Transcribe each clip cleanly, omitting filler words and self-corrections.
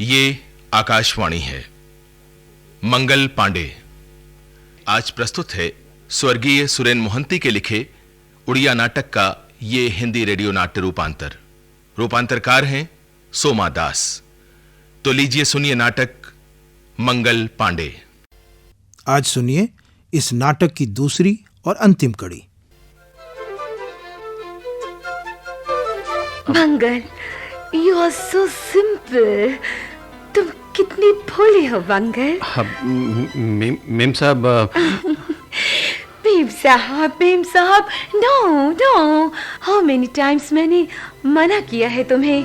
ये आकाशवाणी है। मंगल पांडे आज प्रस्तुत है स्वर्गीय सुरेन मोहंती के लिखे उड़िया नाटक का ये हिंदी रेडियो नाट्य रूपांतर। रूपांतरकार हैं सोमा दास। तो लीजिए सुनिए नाटक मंगल पांडे। आज सुनिए इस नाटक की दूसरी और अंतिम कड़ी। मंगल, यू आर सो सिंपल। तुम कितनी भोले हो मंगल। मेम साहब मेम साहब, नो। हाउ मेनी टाइम्स मैंने मना किया है तुम्हें।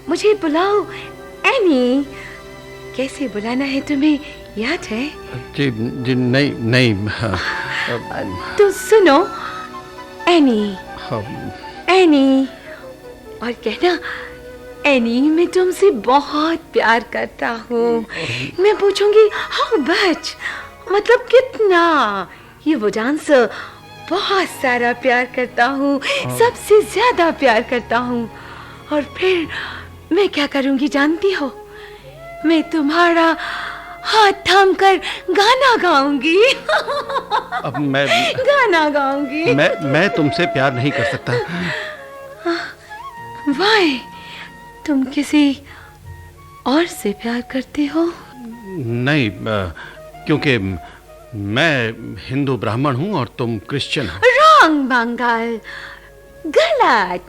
मुझे बुलाओ एनी। कैसे बुलाना है तुम्हें याद है? जी नहीं तो सुनो, एनी और कहना, एनी मैं तुमसे बहुत प्यार करता हूँ। मैं पूछूंगी हाउ मच, मतलब कितना। ये वो आंसर, बहुत सारा प्यार करता हूँ, सबसे ज्यादा प्यार करता हूँ। और फिर मैं क्या करूंगी जानती हो? मैं तुम्हारा हाथ थाम कर गाना गाऊंगी। अब मैं गाना गाऊंगी। मैं तुमसे प्यार नहीं कर सकता। वाई, तुम किसी और से प्यार करते हो? नहीं, क्योंकि मैं हिंदू ब्राह्मण हूँ और तुम क्रिश्चियन हो। रॉन्ग मंगल, गलत।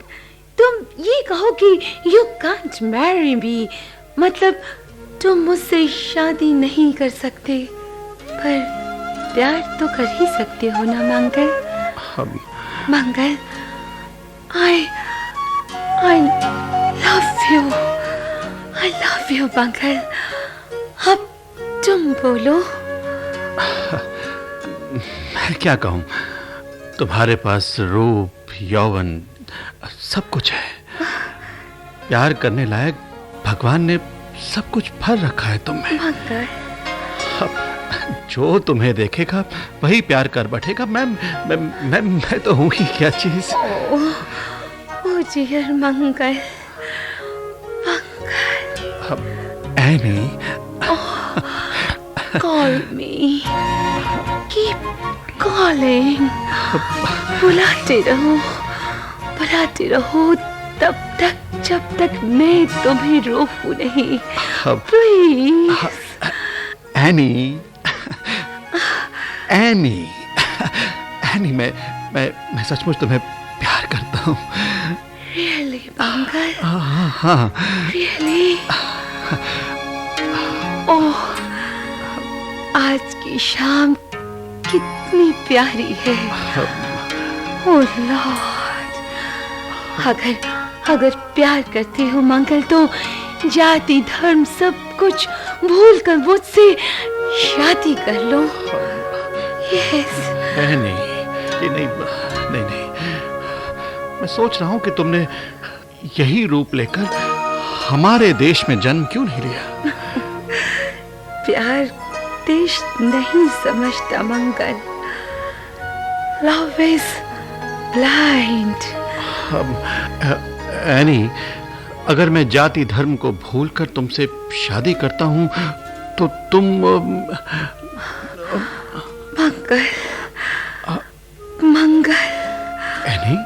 तुम ये कहो कि यू कांट मैरी मी, मतलब तुम मुझसे शादी नहीं कर सकते, पर प्यार तो कर ही सकते हो ना मंगल। मंगल, I love you मंगल। अब तुम बोलो। मैं क्या कहूँ? तुम्हारे पास रूप, यौवन, सब कुछ है। प्यार करने लायक भगवान ने सब कुछ भर रखा है तुम में। मंगल, जो तुम्हें देखेगा वही प्यार कर बैठेगा। मैं तो हूँ ही क्या चीज। ओ डियर मंगल, any, call me, keep calling। बुलाते रहो तब तक जब तक मैं तुम्हें रोकूं नहीं। प्लीज एनी, मैं सचमुच तुम्हें प्यार करता हूँ। रियली मंगल? हाँ। रियली? ओह, आज की शाम कितनी प्यारी है। ओह लॉर्ड, अगर प्यार करते हो मंगल तो जाति धर्म सब कुछ भूल कर मुझसे शादी कर लो। यस। नहीं, मैं सोच रहा हूँ कि तुमने यही रूप लेकर हमारे देश में जन्म क्यों नहीं लिया? प्यार देश नहीं समझता Mangal. Love is blind. Annie, अगर मैं जाति धर्म को भूलकर तुमसे शादी करता हूँ तो तुम Mangal Annie,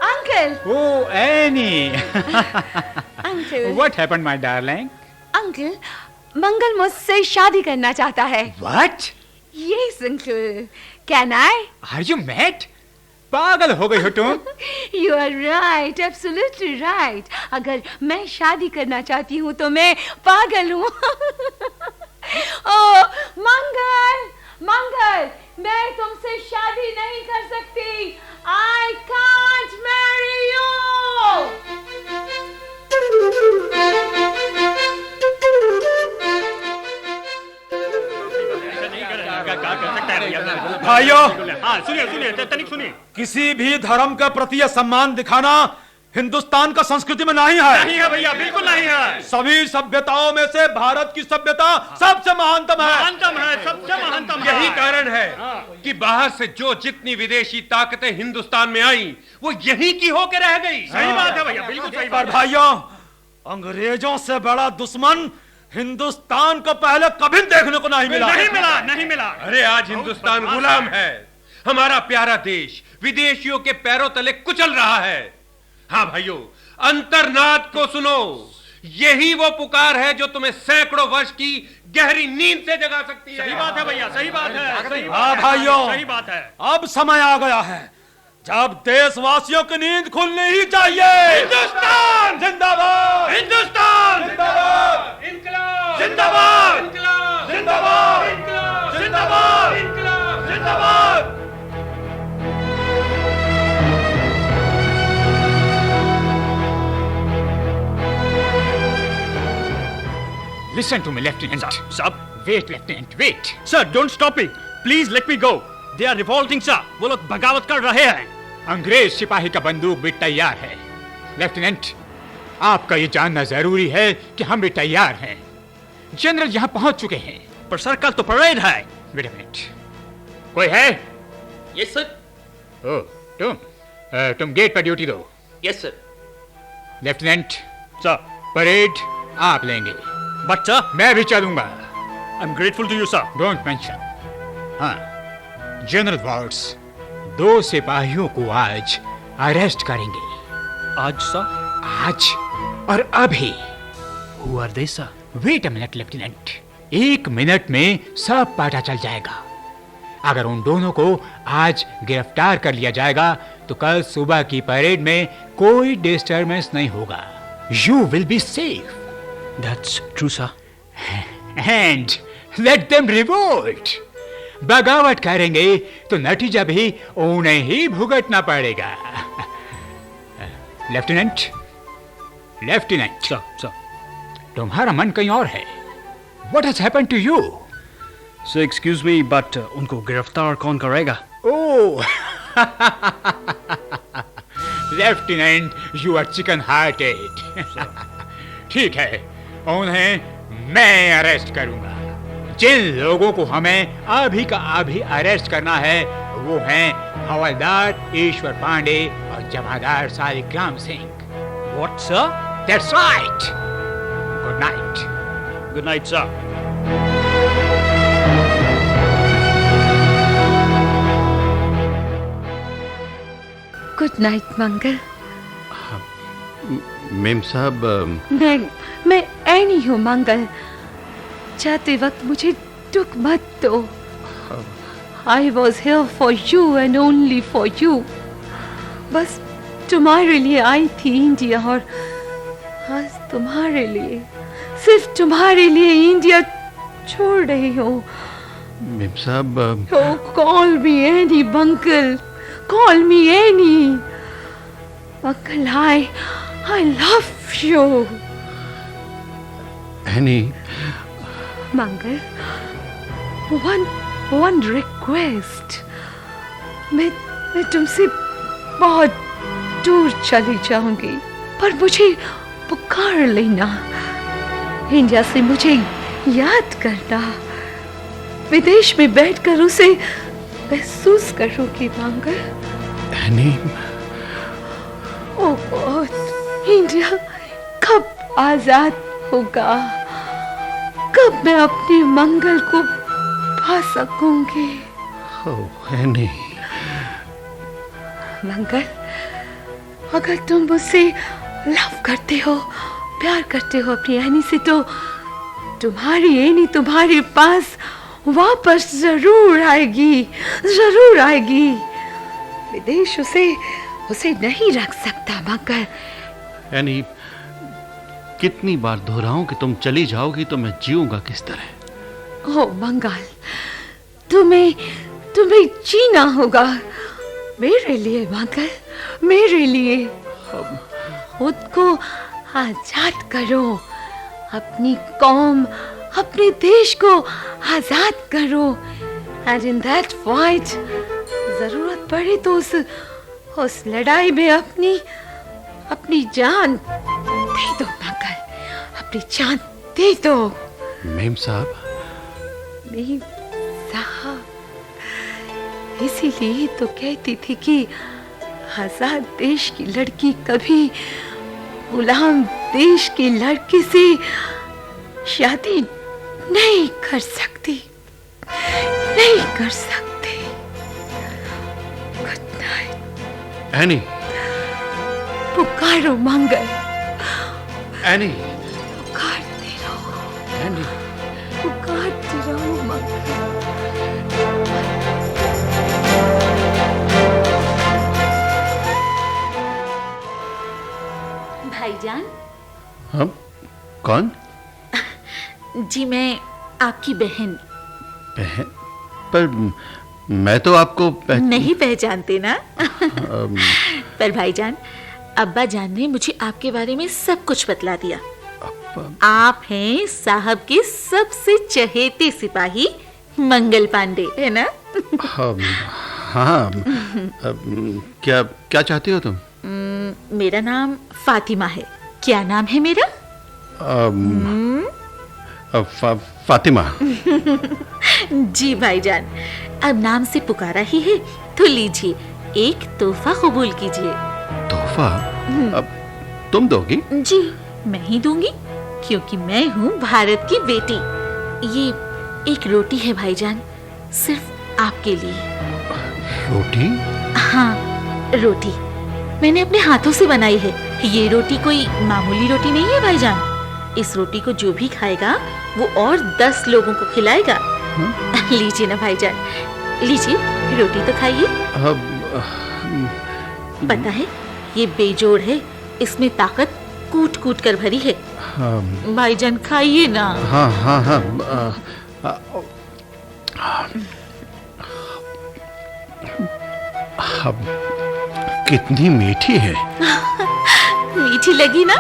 Uncle! Oh, Annie! Uncle! What happened, my darling? Uncle, Mangal मुझसे शादी करना चाहता है। What? Yes, Uncle. Can I? Are you mad? पागल हो गई हो तुम? You are right, absolutely right. अगर मैं शादी करना चाहती हूँ तो मैं पागल हूँ। ओह, मंगल, मैं तुमसे शादी नहीं कर सकती। I can't marry you. भाइयों, हाँ, सुनिए, तनिक सुनिए। किसी भी धर्म के प्रति सम्मान दिखाना हिंदुस्तान का संस्कृति में नहीं है। नहीं है भैया, बिल्कुल नहीं है। सभी सभ्यताओं में से भारत की सभ्यता सबसे महानतम है। महानतम है, सबसे महानतम है। यही कारण है कि बाहर से जो जितनी विदेशी ताकतें हिंदुस्तान में आई वो यहीं की होके रह गई। सही बात है भैया, बिल्कुल सही पर बात है। भाइयों, अंग्रेजों से बड़ा दुश्मन हिंदुस्तान को पहले कभी देखने को नहीं मिला। नहीं मिला, नहीं मिला। अरे आज हिंदुस्तान गुलाम है, हमारा प्यारा देश विदेशियों के पैरों तले कुचल रहा है। हाँ भाइयों, अंतर्नाद को सुनो, यही वो पुकार है जो तुम्हें सैकड़ों वर्ष की गहरी नींद से जगा सकती है। सही बात है भैया, सही बात है, सही हाँ बात है, भाइयों, सही बात है। अब समय आ गया है जब देशवासियों की नींद खुलनी ही चाहिए। हिंदुस्तान जिंदाबाद, हिंदुस्तान जिंदाबाद, इनकलाब जिंदाबाद, इनकलाब जिंदाबाद, इनकलाब जिंदाबाद, इनकलाब जिंदाबाद। Listen to me, Lieutenant. Sir, Wait, Lieutenant, wait. sir, don't stop it. Please let me go. They are revolting, sir. वो लोग बगावत कर रहे हैं। अंग्रेज सिपाही का बंदूक भी तैयार है। लेफ्टिनेंट, आपका ये जानना जरूरी है कि हम भी तैयार हैं। जनरल यहाँ पहुंच चुके हैं। पर सर, कल तो परेड है। वेट अ मिनट, कोई है? Yes sir. ओ, तुम गेट पर ड्यूटी दो। Yes sir. Lieutenant, sir, parade आप लेंगे, बट सर, मैं भी चलूंगा। I am grateful to you sir. Don't mention. हाँ, जनरल वार्ड्स 2 सिपाहियों को आज अरेस्ट करेंगे। आज सर? आज और अभी। Who are they, sir? Wait a minute lieutenant, 1 minute में सब पता चल जाएगा। अगर उन दोनों को आज गिरफ्तार कर लिया जाएगा तो कल सुबह की परेड में कोई डिस्टर्बेंस नहीं होगा। You will be safe That's true, sir. And let them revolt. बगावत करेंगे तो नतीजा भी उन्हें ही भुगतना पड़ेगा। Lieutenant, lieutenant, Sir, sir. तुम्हारा मन कहीं और है। What has happened to you? Sir, excuse me, but उनको गिरफ्तार कौन करेगा? Oh, lieutenant, you are chicken hearted. ठीक है, उन्हें मैं अरेस्ट करूंगा। जिन लोगों को हमें अभी का अभी अरेस्ट करना है वो हैं हवलदार ईश्वर पांडे और जमादार Saligram Singh. What, sir? That's right. Good night. Good night, sir. Good night Mangal. Ma'am साहब, मैं ऐनी हूँ मंगल। जाते वक्त मुझे दुख मत दो। I was here for you and only for you. बस तुम्हारे लिए आई थी इंडिया, और आज तुम्हारे लिए, सिर्फ तुम्हारे लिए इंडिया छोड़ रही हूँ। मेम साहब, Oh, call me Annie, Uncle. Call me Annie. Uncle, I love you. Any, Mangal, one request. मैं तुमसे बहुत दूर चली जाऊंगी, पर मुझे पुकार लेना। इंडिया से मुझे याद करना। विदेश में बैठकर उसे महसूस करोगी मंगल। एनी, ओ गॉड, इंडिया कब आजाद होगा? कब मैं अपने मंगल को पा सकूंगी? ओह एनी, मंगल, अगर तुम मुझसे लव करते हो, प्यार करते हो अपनी एनी से, तो तुम्हारी एनी तुम्हारे पास वापस जरूर आएगी, जरूर आएगी। विदेश उसे नहीं रख सकता मगर। एनी, कितनी बार दोहराऊं कि तुम चली जाओगी तो मैं जीऊंगा किस तरह? ओ मंगल, तुम्हें जीना होगा मेरे लिए मंगल, मेरे लिए। खुद को आजाद करो, अपनी कौम, अपने देश को आजाद करो। एंड इन दैट फाइट जरूरत पड़े तो उस लड़ाई में अपनी जान दे दो मंगल, अपनी जान दे दो। मेम साहब, नहीं साहब, इसीलिए तो कहती थी कि आजाद देश की लड़की कभी गुलाम देश के लड़के से शादी नहीं कर सकती, नहीं कर सकती। Good night. एनी, पुकारो मंगल, एनी, पुकारते रहो, एनी। पुकारते रहो मंगल। भाईजान। हम? कौन? जी मैं आपकी बहन। बहन? पर मैं तो आपको नहीं पहचानते ना? पर भाईजान, अब्बा जान ने मुझे आपके बारे में सब कुछ बतला दिया। आप हैं साहब के सबसे चहेते सिपाही मंगल पांडे, है ना? हाँ। क्या क्या चाहती हो तुम? मेरा नाम फातिमा है। क्या नाम है मेरा? फातिमा। जी भाईजान, अब नाम से पुकारा ही है तो लीजिए, एक तोहफा कबूल कीजिए। तोहफा? अब तुम दोगी? जी मैं ही दूंगी, क्योंकि मैं हूँ भारत की बेटी। ये एक रोटी है भाईजान, सिर्फ आपके लिए। रोटी? हाँ, रोटी मैंने अपने हाथों से बनाई है। ये रोटी कोई मामूली रोटी नहीं है भाईजान। इस रोटी को जो भी खाएगा वो और 10 लोगों को खिलाएगा। लीजिए ना भाईजान, लीजिए, रोटी तो खाइए। पता है ये बेजोड़ है, इसमें ताकत कूट कूट कर भरी है। भाईजान खाइए ना। हाँ हाँ हाँ। कितनी मीठी है। मीठी लगी ना?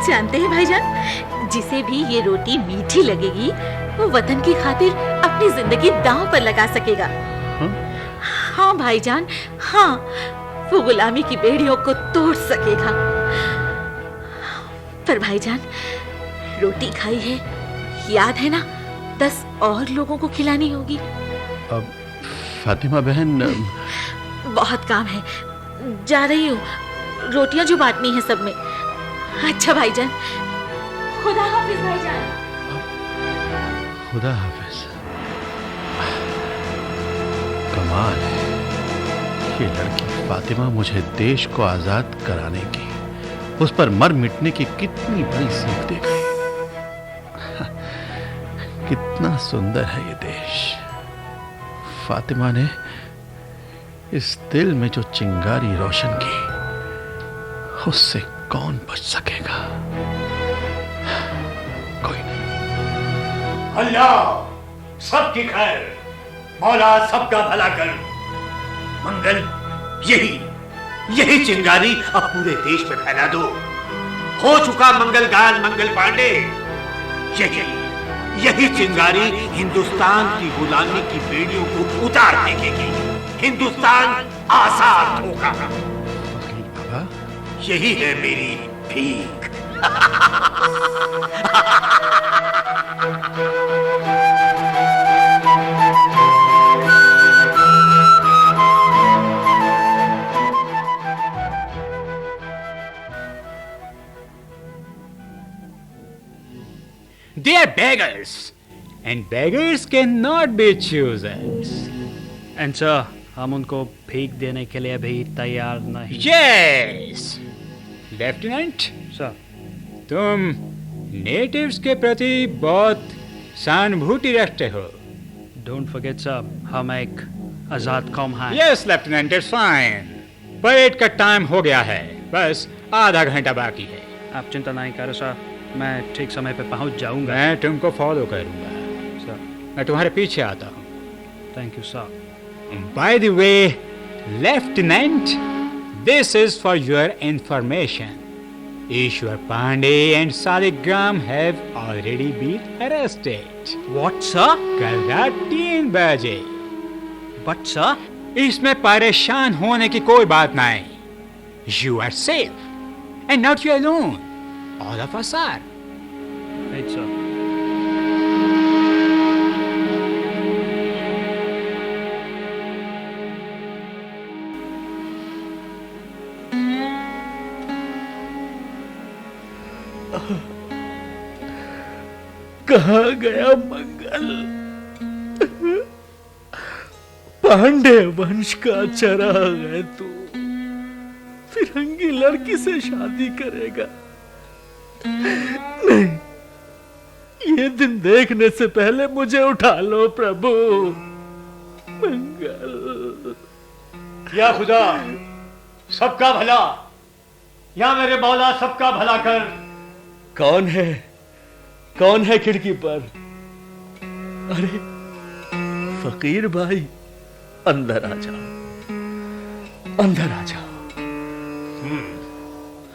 जानते हैं भाईजान, जिसे भी ये रोटी मीठी लगेगी वो वतन की खातिर अपनी जिंदगी दांव पर लगा सकेगा। हाँ भाईजान, हाँ, वो गुलामी की बेड़ियों को तोड़ सकेगा। पर भाईजान, रोटी खाई है, याद है ना, 10 और लोगों को खिलानी होगी। अब फातिमा बहन, बहुत काम है, जा रही हूँ। रोटियां जो बांटनी है सब में। अच्छा भाईजान, खुदा हाफिज भाईजान। खुदा हाफिज। कमाल है, ये लड़की फातिमा मुझे देश को आजाद कराने की, उस पर मर मिटने की कितनी बड़ी सीख दे गई। कितना सुंदर है ये देश। फातिमा ने इस दिल में जो चिंगारी रोशन की, उससे कौन बच सकेगा? कोई नहीं। अल्लाह सबकी खैर, मौला सबका भला कर। मंगल, यही चिंगारी अब पूरे देश में फैला दो। हो चुका मंगल गान मंगल पांडे। यही चिंगारी हिंदुस्तान की गुलामी की बेड़ियों को उतार देगी। हिंदुस्तान आजाद होगा। बाबा, यही है मेरी भीख। They are beggars, and beggars cannot be choosers. And sir, हम उनको भीख देने के लिए भी तैयार नहीं। Yes, लेफ्टिनेंट, सर, तुम नेटिव्स के प्रति बहुत सहानुभूति रखते हो। डोंट फॉरगेट सर, हम एक आजाद कौम हैं। Yes, lieutenant, it's fine. Parade का टाइम हो गया है, बस आधा घंटा बाकी है। आप चिंता नहीं करो सर, मैं ठीक समय पे पहुंच जाऊंगा। मैं तुमको फॉलो करूंगा। सर, मैं तुम्हारे पीछे आता हूँ। Thank you sir. By the way, Lieutenant, this is for your information. Ishwar Pandey and Saligram have already been arrested. What sir? कल रात 3 बजे। बट सर, इसमें परेशान होने की कोई बात नहीं। You are safe. And not you alone. All of us are. Right, sir. कहाँ गया मंगल? पांडे वंश का चराग है तू, फिरंगी लड़की से शादी करेगा? नहीं, ये दिन देखने से पहले मुझे उठा लो प्रभु। मंगल। या खुदा, सबका भला, या मेरे मौला सबका भला कर। कौन है? कौन है खिड़की पर? अरे फकीर भाई, अंदर आ जाओ, अंदर आ जाओ।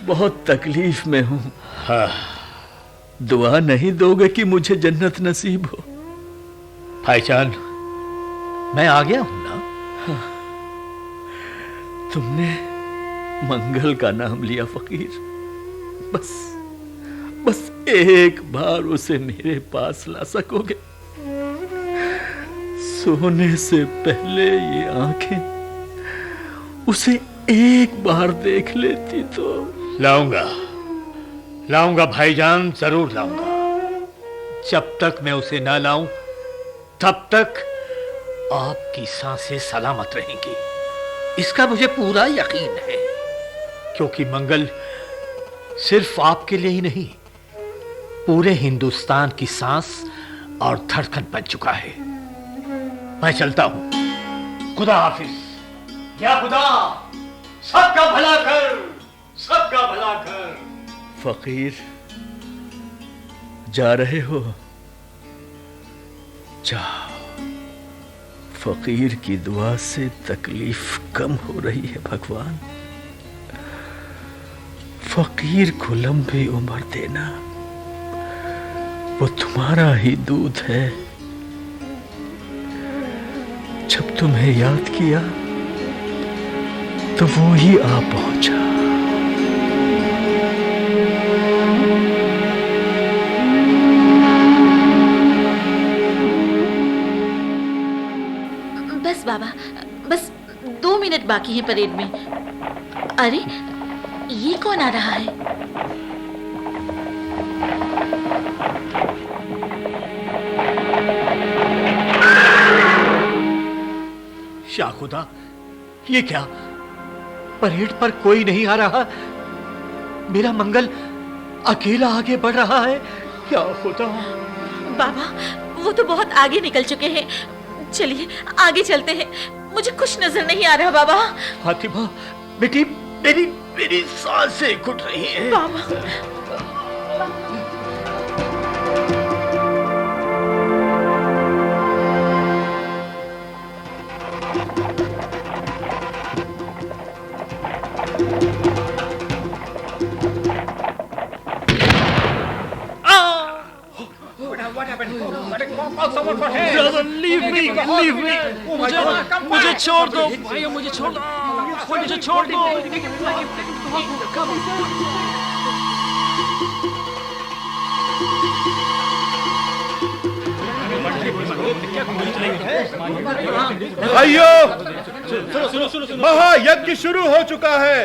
बहुत तकलीफ में हूं। दुआ नहीं दोगे कि मुझे जन्नत नसीब हो? भाईजान, मैं आ गया हूं ना। तुमने मंगल का नाम लिया फकीर। बस एक बार उसे मेरे पास ला सकोगे? सोने से पहले ये आंखें उसे एक बार देख लेती तो। लाऊंगा भाईजान, जरूर लाऊंगा। जब तक मैं उसे ना लाऊं, तब तक आपकी सांसें सलामत रहेंगी, इसका मुझे पूरा यकीन है। क्योंकि मंगल सिर्फ आपके लिए ही नहीं, पूरे हिंदुस्तान की सांस और धड़कन बन चुका है। मैं चलता हूं। खुदा हाफिज। या खुदा, सबका भला कर, सबका भला कर। फकीर, जा रहे हो? जाओ। फकीर की दुआ से तकलीफ कम हो रही है भगवान। फकीर को लंबी उम्र देना, वो तुम्हारा ही दूत है। जब तुम्हें याद किया तो वो ही आ पहुंचा। बस बाबा, बस 2 मिनट बाकी है परेड में। अरे ये कौन आ रहा है? या खुदा, ये क्या? परेड पर कोई नहीं आ रहा। मेरा मंगल अकेला आगे बढ़ रहा है। क्या खुदा? बाबा, वो तो बहुत आगे निकल चुके हैं। चलिए आगे चलते हैं। मुझे कुछ नजर नहीं आ रहा बाबा। फातिमा बेटी, मेरी सांसें घुट रही हैं। बाबा, मुझे छोड़ दो भाइयों, मुझे छोड़ दो, मुझे छोड़ दो। भाइयों, महायज्ञ शुरू हो चुका है।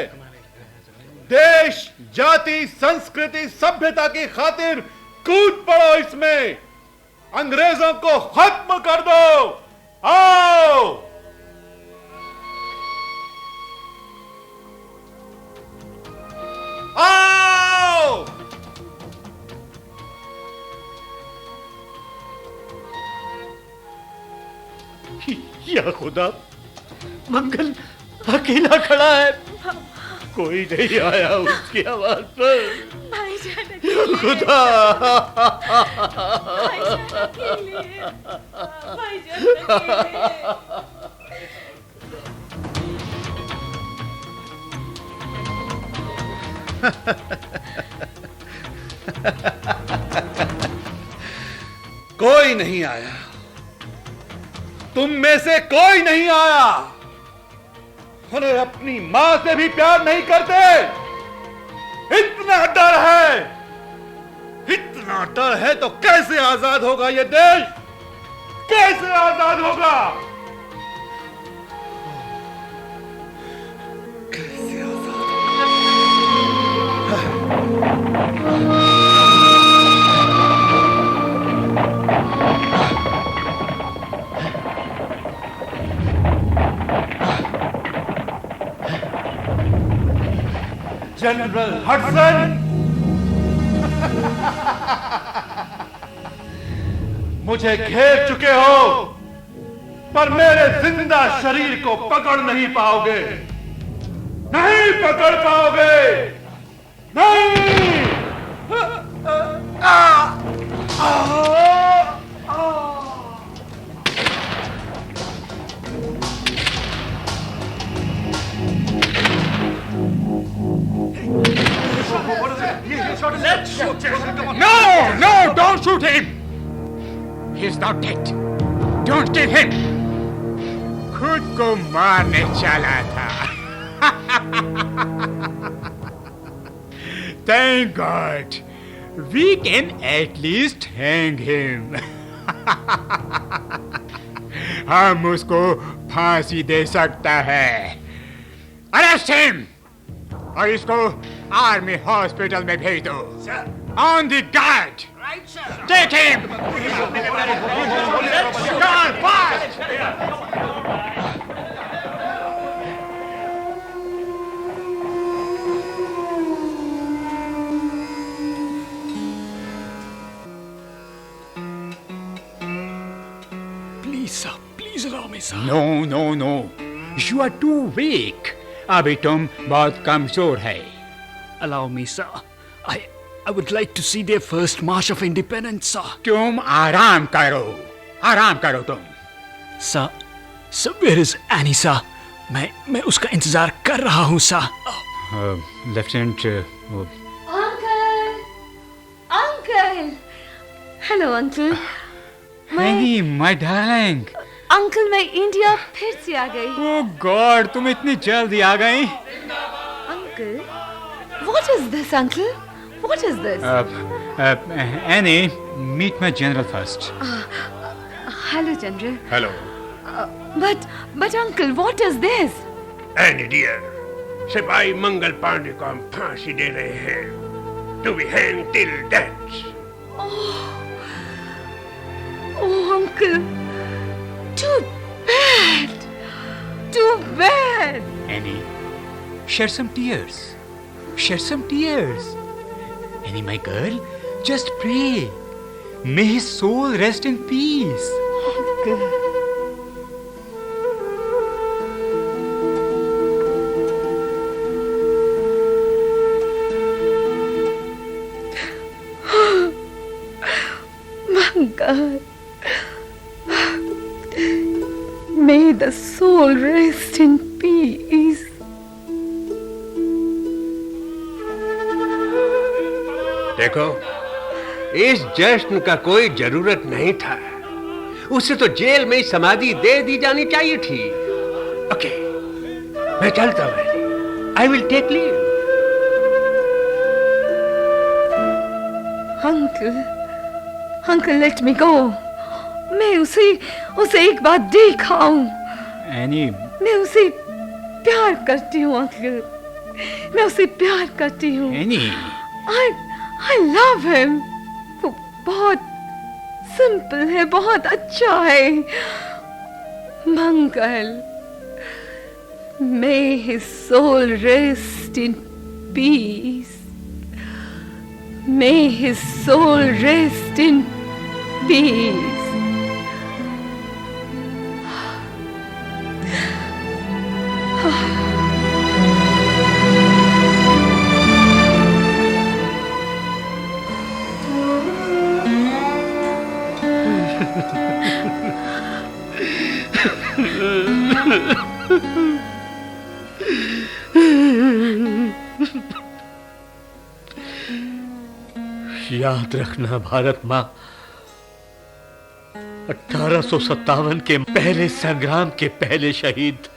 देश, जाति, संस्कृति, सभ्यता की खातिर कूद पड़ो इसमें। अंग्रेजों को खत्म कर दो। आओ। आओ। या खुदा, मंगल अकेला खड़ा है। कोई नहीं आया उसकी आवाज पर। भाईजान खुदा, कोई नहीं आया। तुम में से कोई नहीं आया। उन्हें अपनी मां से भी प्यार नहीं करते। इतना डर है, इतना डर है तो कैसे आजाद होगा ये देश? कैसे आजाद होगा? कैसे आजाद? जनरल हडसन, मुझे घेर चुके हो पर मेरे जिंदा शरीर को पकड़ नहीं पाओगे, नहीं पकड़ पाओगे, नहीं। No, no, don't shoot him. He's not dead. Don't kill him. खुद को मारने चला था। Thank God, we can at least hang him. हम उसको फांसी दे सकता है। Arrest him. और इसको आर्मी हॉस्पिटल में भेज दो। On the guard. Take him. Guard, fast. Please, sir. Please allow me, sir. No, no, no. You are too weak. अभी तुम बहुत कमजोर है। Allow me, sir. I would like to see their first march of independence, sir. तुम आराम करो तुम। Sir, where is Annie, sir? मैं उसका इंतजार कर रहा हूँ, sir. Lieutenant uncle, hello uncle. Annie, my darling. Uncle, मैं इंडिया फिर से आ गई। Oh God, तुम इतनी जल्दी आ गई। Uncle, what is this, uncle? What is this? Annie, meet my general first. Hello, General. Hello. But uncle, what is this? Annie dear, सिपाही मंगल पांडे को हम फांसी दे रहे हैं। To be hang till death. Oh, uncle, too bad, too bad. Annie, shed some tears. Shed some tears. Annie, my girl, just pray. May his soul rest in peace. Uncle. My God. May the soul rest in peace. देखो, इस जश्न का कोई जरूरत नहीं था। उसे तो जेल में ही समाधि दे दी जानी चाहिए थी। ओके, मैं चलता हूँ। I will take leave. Uncle, let me go. मैं उसे एक बार दिखाऊं। एनी, मैं उसे प्यार करती हूँ अंकल। मैं उसे प्यार करती हूँ। Any, I love him. वो बहुत सिंपल है, बहुत अच्छा है। मंगल, may his soul rest in peace. May his soul rest in peace. याद रखना भारत माँ, 1857 के पहले संग्राम के पहले शहीद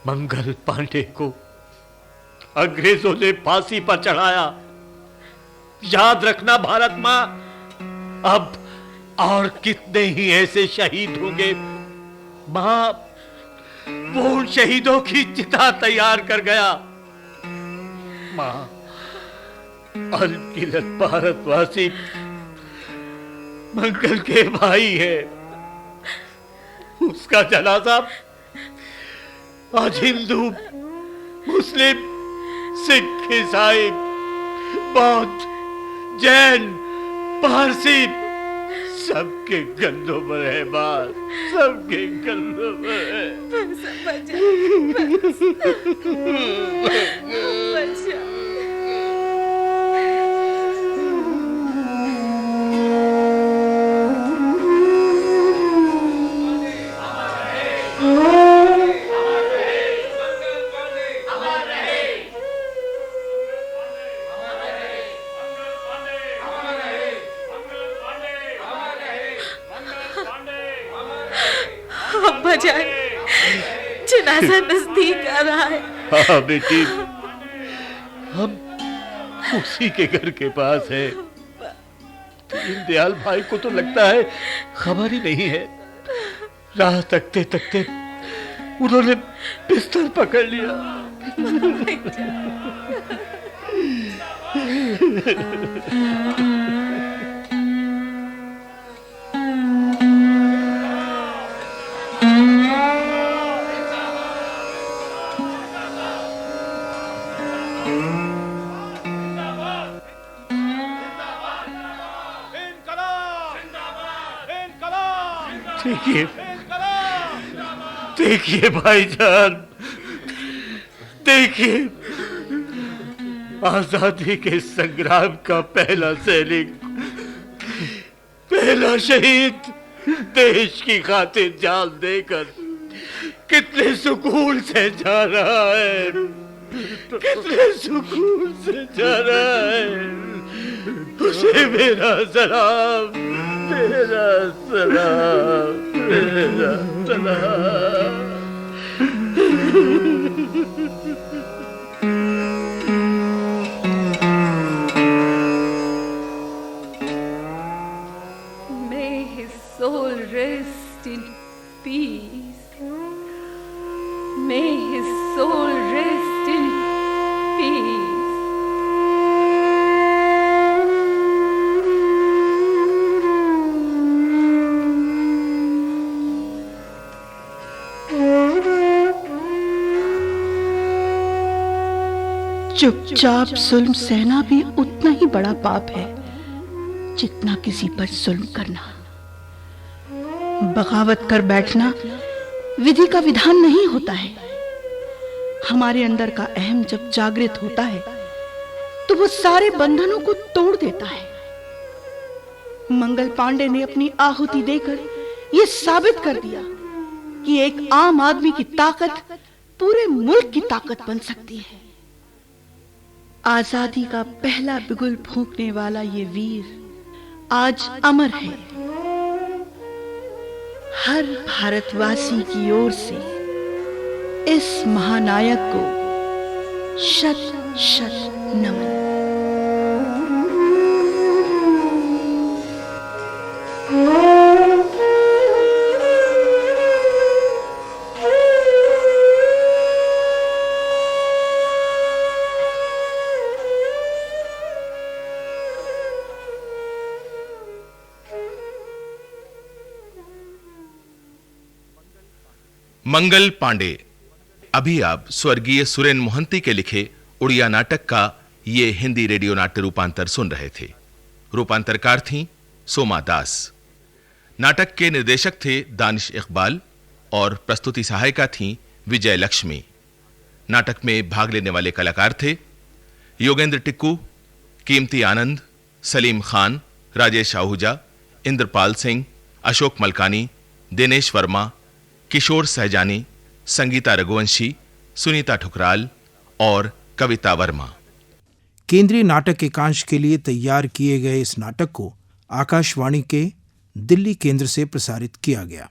मंगल पांडे को अंग्रेजों ने फांसी पर चढ़ाया। याद रखना भारत मां, अब और कितने ही ऐसे शहीद होंगे। मां, वो उन शहीदों की चिता तैयार कर गया। मां, अनगिनत भारतवासी मंगल के भाई है। उसका जनाजा आज हिंदू, मुस्लिम, सिख, ईसाई, बौद्ध, जैन, पारसी सबके कंधों पर है। बात सबके कंधों पर है। जनाजा नजदीक आ रहा है। हाँ बेटी, हम उसी के घर के पास है। दीनदयाल भाई को तो लगता है खबर ही नहीं है। राह तकते तकते उन्होंने बिस्तर पकड़ लिया। देखिए, देखिए भाईजान, देखिए, आजादी के संग्राम का पहला सैनिक, पहला शहीद देश की खातिर जान देकर कितने सुकून से जा रहा है, कितने सुकून से जा रहा है। उसे मेरा सलाम, मेरा सलाम, मेरा सलाम। May his soul rest in peace. May his soul rest in peace. चुपचाप जुल्म सहना भी उतना ही बड़ा पाप है जितना किसी पर जुल्म करना। बगावत कर बैठना विधि का विधान नहीं होता है। हमारे अंदर का अहम जब जागृत होता है तो वो सारे बंधनों को तोड़ देता है। मंगल पांडे ने अपनी आहुति देकर ये साबित कर दिया कि एक आम आदमी की ताकत पूरे मुल्क की ताकत बन सकती है। आजादी का पहला बिगुल फूंकने वाला ये वीर आज अमर है। हर भारतवासी की ओर से इस महानायक को शत शत नमन। मंगल पांडे। अभी आप स्वर्गीय सुरेन मोहंती के लिखे उड़िया नाटक का ये हिंदी रेडियो नाट्य रूपांतर सुन रहे थे। रूपांतरकार थीं सोमा दास। नाटक के निर्देशक थे दानिश इकबाल और प्रस्तुति सहायिका थीं विजय लक्ष्मी। नाटक में भाग लेने वाले कलाकार थे योगेंद्र टिक्कू, कीमती आनंद, सलीम खान, राजेश आहूजा, इंद्रपाल सिंह, अशोक मलकानी, दिनेश वर्मा, किशोर सहजानी, संगीता रघुवंशी, सुनीता ठुकराल और कविता वर्मा। केंद्रीय नाटक एकांश के लिए तैयार किए गए इस नाटक को आकाशवाणी के दिल्ली केंद्र से प्रसारित किया गया।